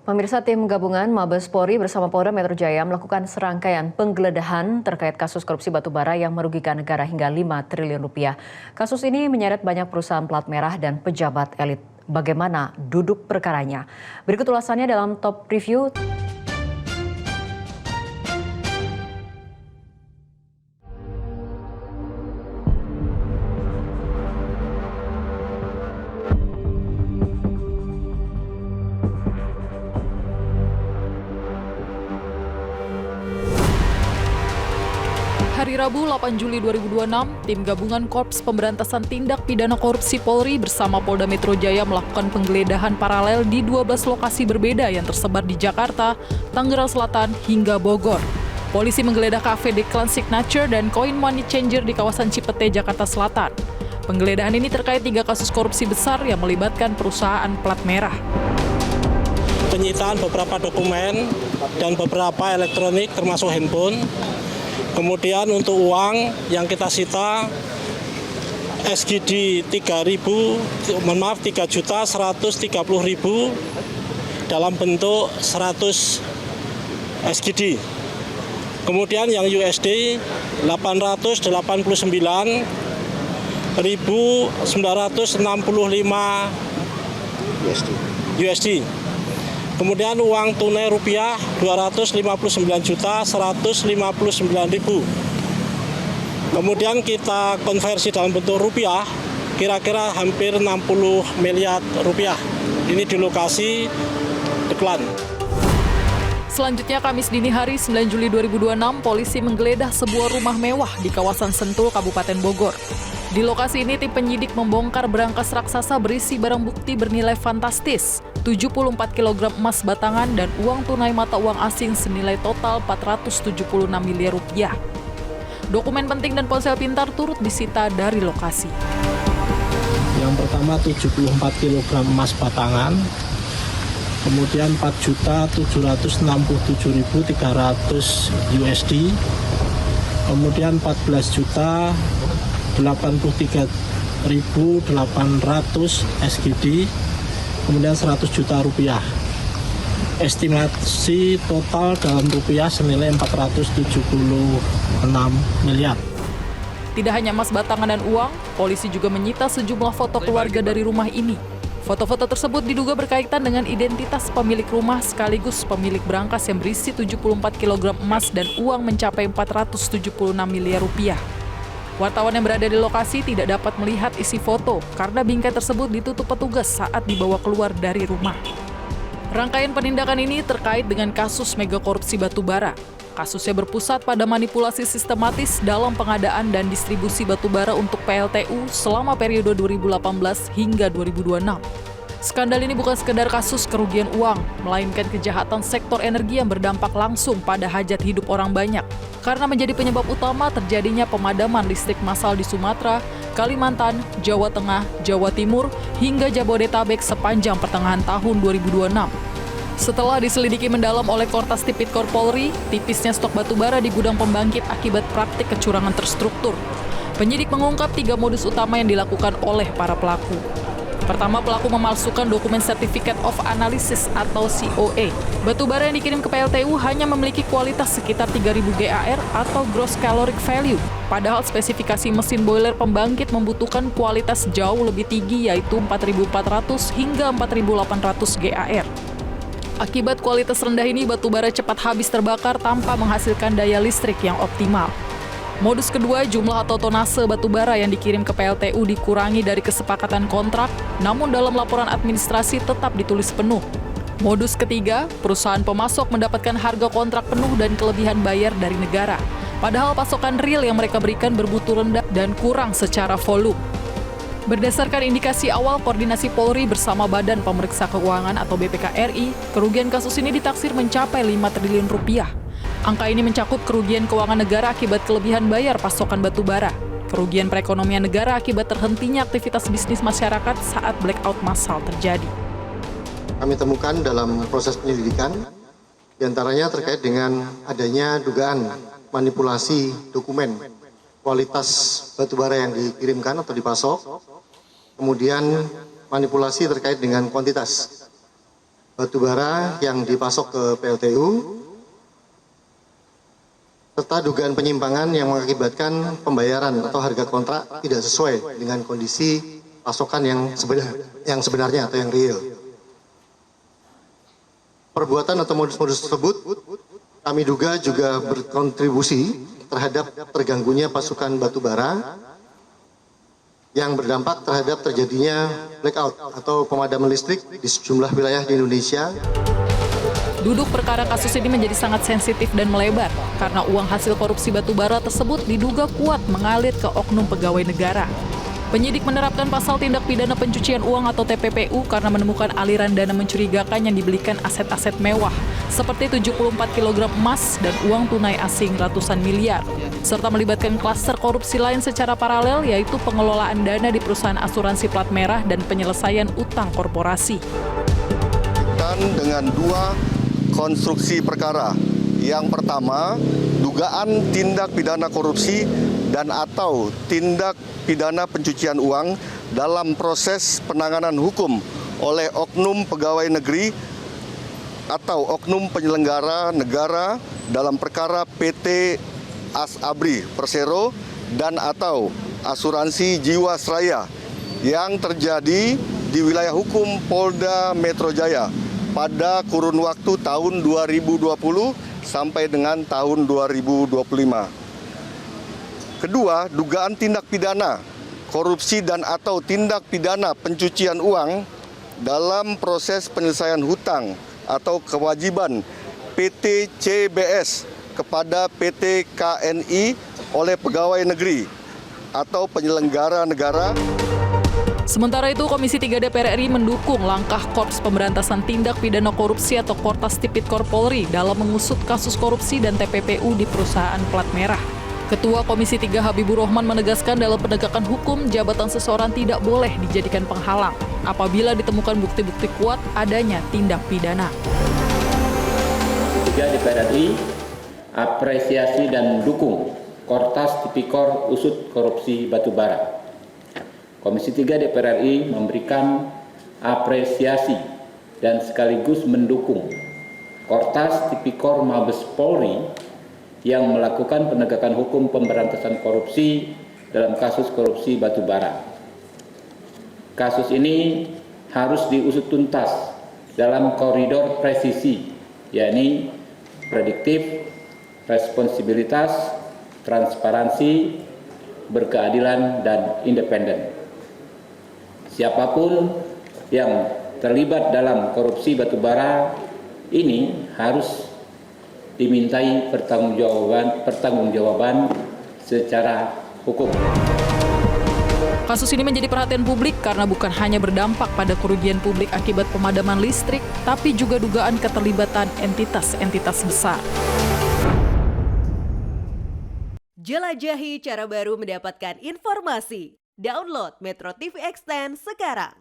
Pemirsa, tim gabungan Mabes Polri bersama Polda Metro Jaya melakukan serangkaian penggeledahan terkait kasus korupsi batubara yang merugikan negara hingga 5 triliun rupiah. Kasus ini menyeret banyak perusahaan plat merah dan pejabat elit. Bagaimana duduk perkaranya? Berikut ulasannya dalam Top Review. Hari Rabu 8 Juli 2026, tim gabungan Korps Pemberantasan Tindak Pidana Korupsi Polri bersama Polda Metro Jaya melakukan penggeledahan paralel di 12 lokasi berbeda yang tersebar di Jakarta, Tangerang Selatan, hingga Bogor. Polisi menggeledah kafe Declan Signature dan Coin Money Changer di kawasan Cipete, Jakarta Selatan. Penggeledahan ini terkait 3 kasus korupsi besar yang melibatkan perusahaan plat merah. Penyitaan beberapa dokumen dan beberapa elektronik termasuk handphone. Kemudian untuk uang yang kita sita SGD 3.130.000 dalam bentuk 100 SGD. Kemudian yang USD 889.965 USD. Kemudian uang tunai rupiah 259.159.000. Kemudian kita konversi dalam bentuk rupiah kira-kira hampir 60 miliar rupiah. Ini di lokasi Declan. Selanjutnya Kamis dini hari 9 Juli 2026, polisi menggeledah sebuah rumah mewah di kawasan Sentul, Kabupaten Bogor. Di lokasi ini tim penyidik membongkar berangkas raksasa berisi barang bukti bernilai fantastis, 74 kg emas batangan dan uang tunai mata uang asing senilai total 476 miliar rupiah. Dokumen penting dan ponsel pintar turut disita dari lokasi. Yang pertama 74 kg emas batangan, kemudian 4.767.300 USD, kemudian 14.083.800 SGD, kemudian 100 juta rupiah. Estimasi total dalam rupiah senilai 476 miliar. Tidak hanya emas batangan dan uang, polisi juga menyita sejumlah foto keluarga dari rumah ini. Foto-foto tersebut diduga berkaitan dengan identitas pemilik rumah sekaligus pemilik berangkas yang berisi 74 kg emas dan uang mencapai 476 miliar rupiah. Wartawan yang berada di lokasi tidak dapat melihat isi foto karena bingkai tersebut ditutup petugas saat dibawa keluar dari rumah. Rangkaian penindakan ini terkait dengan kasus mega korupsi batubara. Kasusnya berpusat pada manipulasi sistematis dalam pengadaan dan distribusi batubara untuk PLTU selama periode 2018 hingga 2026. Skandal ini bukan sekedar kasus kerugian uang, melainkan kejahatan sektor energi yang berdampak langsung pada hajat hidup orang banyak, karena menjadi penyebab utama terjadinya pemadaman listrik massal di Sumatera, Kalimantan, Jawa Tengah, Jawa Timur, hingga Jabodetabek sepanjang pertengahan tahun 2026. Setelah diselidiki mendalam oleh Kortas Tipikor Polri, tipisnya stok batubara di gudang pembangkit akibat praktik kecurangan terstruktur. Penyidik mengungkap 3 modus utama yang dilakukan oleh para pelaku. Pertama, pelaku memalsukan dokumen Certificate of Analysis atau COA. Batubara yang dikirim ke PLTU hanya memiliki kualitas sekitar 3.000 GAR atau Gross Caloric Value. Padahal spesifikasi mesin boiler pembangkit membutuhkan kualitas jauh lebih tinggi yaitu 4.400 hingga 4.800 GAR. Akibat kualitas rendah ini, batubara cepat habis terbakar tanpa menghasilkan daya listrik yang optimal. Modus kedua, jumlah atau tonase batubara yang dikirim ke PLTU dikurangi dari kesepakatan kontrak, namun dalam laporan administrasi tetap ditulis penuh. Modus ketiga, perusahaan pemasok mendapatkan harga kontrak penuh dan kelebihan bayar dari negara. Padahal pasokan real yang mereka berikan bermutu rendah dan kurang secara volume. Berdasarkan indikasi awal koordinasi Polri bersama Badan Pemeriksa Keuangan atau BPK RI, kerugian kasus ini ditaksir mencapai 5 triliun rupiah. Angka ini mencakup kerugian keuangan negara akibat kelebihan bayar pasokan batubara, kerugian perekonomian negara akibat terhentinya aktivitas bisnis masyarakat saat blackout massal terjadi. Kami temukan dalam proses penyelidikan, diantaranya terkait dengan adanya dugaan manipulasi dokumen kualitas batubara yang dikirimkan atau dipasok, kemudian manipulasi terkait dengan kuantitas. batubara yang dipasok ke PLTU, serta dugaan penyimpangan yang mengakibatkan pembayaran atau harga kontrak tidak sesuai dengan kondisi pasokan yang sebenarnya atau yang real. Perbuatan atau modus-modus tersebut kami duga juga berkontribusi terhadap terganggunya pasokan batubara yang berdampak terhadap terjadinya blackout atau pemadaman listrik di sejumlah wilayah di Indonesia. Duduk perkara kasus ini menjadi sangat sensitif dan melebar karena uang hasil korupsi batubara tersebut diduga kuat mengalir ke oknum pegawai negara. Penyidik menerapkan pasal tindak pidana pencucian uang atau TPPU karena menemukan aliran dana mencurigakan yang dibelikan aset-aset mewah seperti 74 kg emas dan uang tunai asing ratusan miliar, serta melibatkan klaster korupsi lain secara paralel yaitu pengelolaan dana di perusahaan asuransi plat merah dan penyelesaian utang korporasi. Dan dengan 2 konstruksi perkara. Yang pertama, dugaan tindak pidana korupsi dan atau tindak pidana pencucian uang dalam proses penanganan hukum oleh oknum pegawai negeri atau oknum penyelenggara negara dalam perkara PT Asabri Persero dan atau asuransi Jiwasraya yang terjadi di wilayah hukum Polda Metro Jaya pada kurun waktu tahun 2020 sampai dengan tahun 2025. Kedua, dugaan tindak pidana korupsi dan atau tindak pidana pencucian uang dalam proses penyelesaian hutang atau kewajiban PT CBS kepada PT KNI oleh pegawai negeri atau penyelenggara negara. Sementara itu, Komisi 3 DPR RI mendukung langkah Korps Pemberantasan Tindak Pidana Korupsi atau Kortas Tipikor Polri dalam mengusut kasus korupsi dan TPPU di perusahaan plat merah. Ketua Komisi 3 Habibur Rahman menegaskan dalam penegakan hukum, jabatan seseorang tidak boleh dijadikan penghalang apabila ditemukan bukti-bukti kuat adanya tindak pidana. 3 DPR RI apresiasi dan dukung Kortas Tipikor Usut Korupsi Batubara. Komisi 3 DPR RI memberikan apresiasi dan sekaligus mendukung Kortas Tipikor Mabes Polri yang melakukan penegakan hukum pemberantasan korupsi dalam kasus korupsi batubara. Kasus ini harus diusut tuntas dalam koridor presisi, yakni prediktif, responsibilitas, transparansi, berkeadilan, dan independen. Siapapun yang terlibat dalam korupsi batubara ini harus dimintai pertanggungjawaban secara hukum. Kasus ini menjadi perhatian publik karena bukan hanya berdampak pada kerugian publik akibat pemadaman listrik, tapi juga dugaan keterlibatan entitas-entitas besar. Jelajahi cara baru mendapatkan informasi. Download Metro TV Extend sekarang.